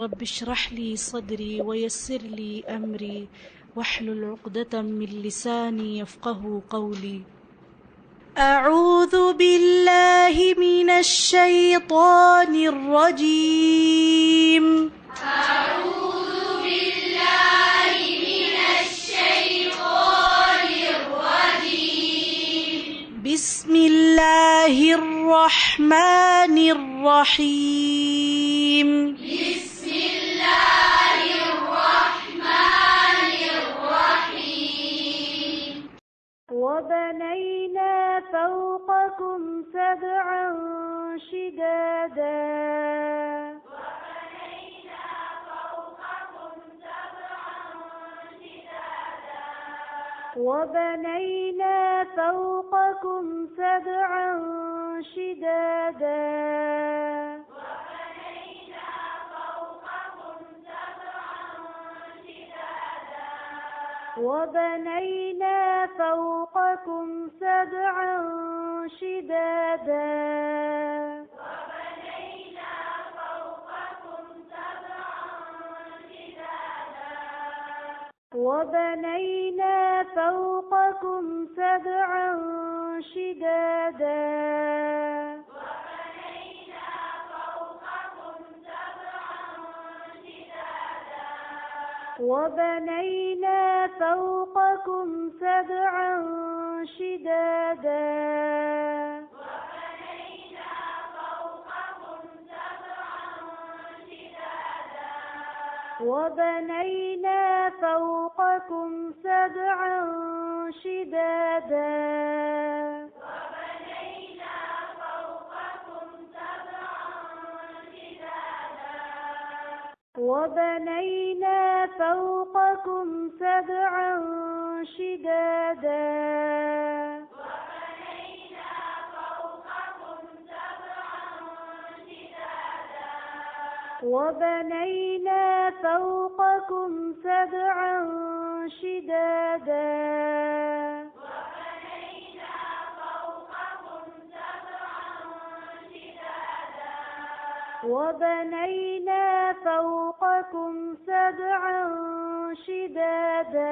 رب اشرح لي صدري ويسر لي أمري واحلل عقدة من لساني يفقه قولي. أعوذ بالله من الشيطان الرجيم. أعوذ بالله من الشيطان الرجيم. بسم الله الرحمن الرحيم. بسم الله الرحمن الرحيم. وبنينا فوقكم سبعا شدادا. وبنينا فوقكم سبعا شدادا. وبنينا فوقكم سبعا شدادا. وبنينا فوقكم سبعا شدادا. وبنينا فوقكم سبعا شدادا. وبنينا فوقكم سبعا شدادا. وبنينا فوقكم سبعا شدادا. وبنينا فوقكم سبعا شدادا. وبنينا فوقكم سبعا شدادا.